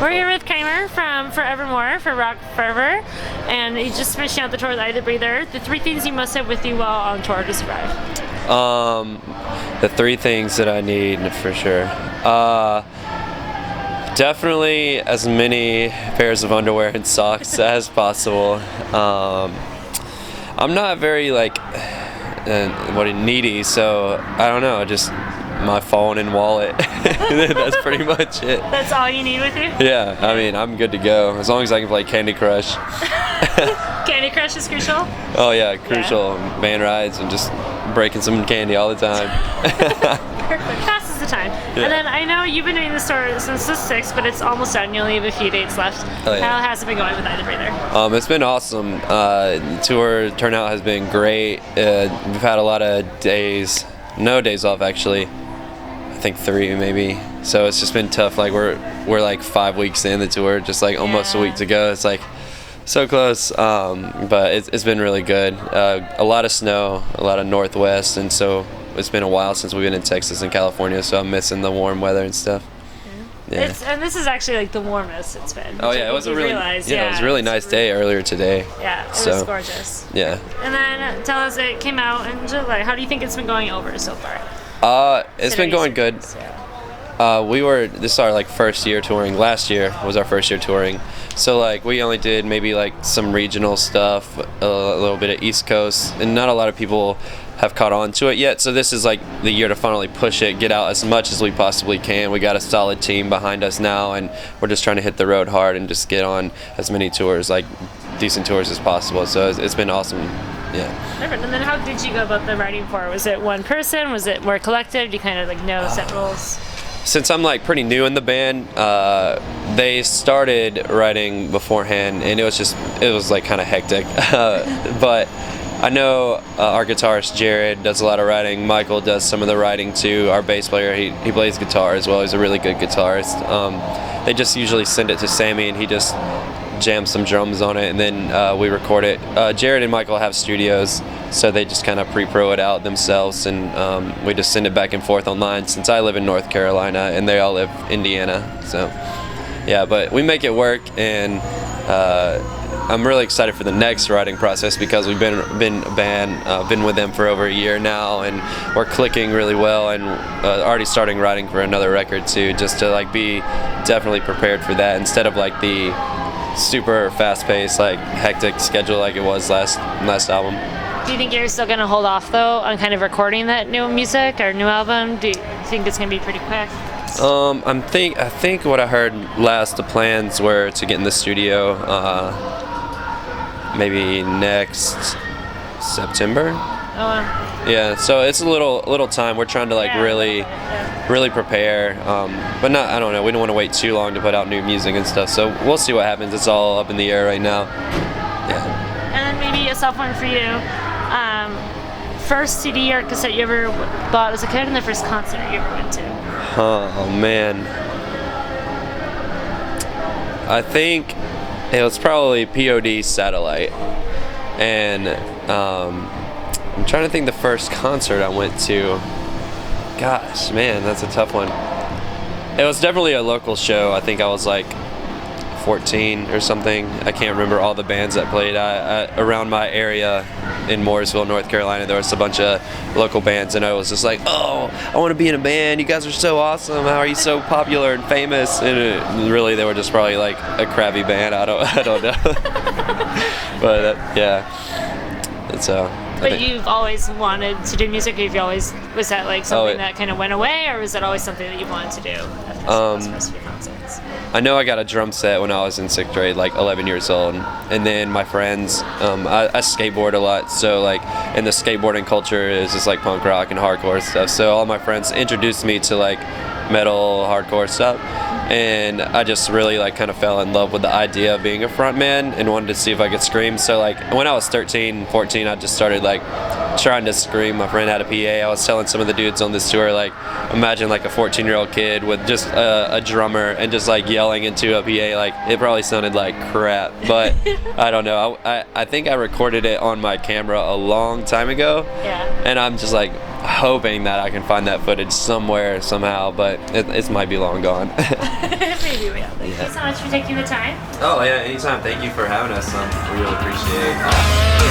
We're here with Kramer from Forevermore for Rock Fervor, and he's just finishing out the tour with Eye the Breather. The 3 things you must have with you while on tour to survive. The 3 things that I need for sure. Definitely as many pairs of underwear and socks as possible. I'm not very needy, so I don't know, just my phone and wallet. That's pretty much it. That's all you need with you? Yeah, I mean, I'm good to go as long as I can play Candy Crush. Candy Crush is crucial? Oh yeah, crucial. Yeah. Van rides and just breaking some candy all the time. Perfect. Passes the time. Yeah. And then I know you've been doing this tour since the 6th, but it's almost done. You only have a few dates left. Oh, yeah. How has it been going with Eye the Breather? It's been awesome. The tour turnout has been great. We've had a lot of no days off actually. I think 3 maybe. So it's just been tough. Like we're like 5 weeks in the tour, just like almost a week to go. It's like so close, but it's been really good. A lot of snow, a lot of northwest, and so it's been a while since we've been in Texas and California, so I'm missing the warm weather and stuff. Yeah. And this is actually like the warmest it's been. Oh yeah, it was a really it was a really nice day earlier today. Yeah, it was gorgeous. Yeah. And then tell us, it came out in July. How do you think it's been going over so far? It's been going good. This is our first year touring. Last year was our first year touring. So we only did maybe some regional stuff, a little bit of East Coast, and not a lot of people have caught on to it yet. So this is the year to finally push it, get out as much as we possibly can. We got a solid team behind us now, and we're just trying to hit the road hard and just get on as many tours, decent tours as possible. So it's been awesome. Yeah. Perfect. And then how did you go about the writing for it? Was it one person? Was it more collective? Do you kind of know set rules? Since I'm pretty new in the band, they started writing beforehand, and it was kind of hectic. But I know our guitarist Jared does a lot of writing. Michael does some of the writing too. Our bass player, he plays guitar as well. He's a really good guitarist. They just usually send it to Sammy, and he just jams some drums on it, and then we record it. Jared and Michael have studios, so they just kind of pre-pro it out themselves, and we just send it back and forth online, since I live in North Carolina and they all live in Indiana. So yeah, but we make it work, and I'm really excited for the next writing process, because we've been a band, been with them for over a year now, and we're clicking really well, and already starting writing for another record too, just to be definitely prepared for that, instead of the super fast-paced, hectic schedule like it was last album. Do you think you're still going to hold off though on kind of recording that new music or new album? Do you think it's going to be pretty quick? I think what I heard last, the plans were to get in the studio maybe next September. Oh wow. Yeah, so it's a little time. We're trying to really prepare, but not. I don't know. We don't want to wait too long to put out new music and stuff. So we'll see what happens. It's all up in the air right now. Yeah. And then maybe a soft one for you. First CD or cassette you ever bought as a kid, and the first concert you ever went to. Oh man. I think it was probably POD Satellite, and I'm trying to think the first concert I went to. Gosh, man, that's a tough one. It was definitely a local show. I think I was 14 or something. I can't remember all the bands that played. Around my area in Mooresville, North Carolina, there was a bunch of local bands, and I was just oh, I want to be in a band. You guys are so awesome. How are you so popular and famous? And really, they were just probably a crappy band. I don't know. But yeah, it's But you've always wanted to do music? Was that something that kind of went away, or was that always something that you wanted to do at those first few concerts? I know I got a drum set when I was in 6th grade, 11 years old, and then my friends, I skateboard a lot, so in the skateboarding culture is just punk rock and hardcore stuff, so all my friends introduced me to metal, hardcore stuff, and I just really kind of fell in love with the idea of being a frontman and wanted to see if I could scream. So when I was 13, 14, I just started trying to scream. My friend had a PA. I was telling some of the dudes on this tour, imagine a 14-year-old kid with just a drummer and just yelling into a PA. It probably sounded like crap, but I don't know. I think I recorded it on my camera a long time ago. Yeah. And I'm just hoping that I can find that footage somewhere, somehow, but it might be long gone. Maybe we will. Thank you so much for taking the time. Oh, yeah, anytime. Thank you for having us. We really appreciate it.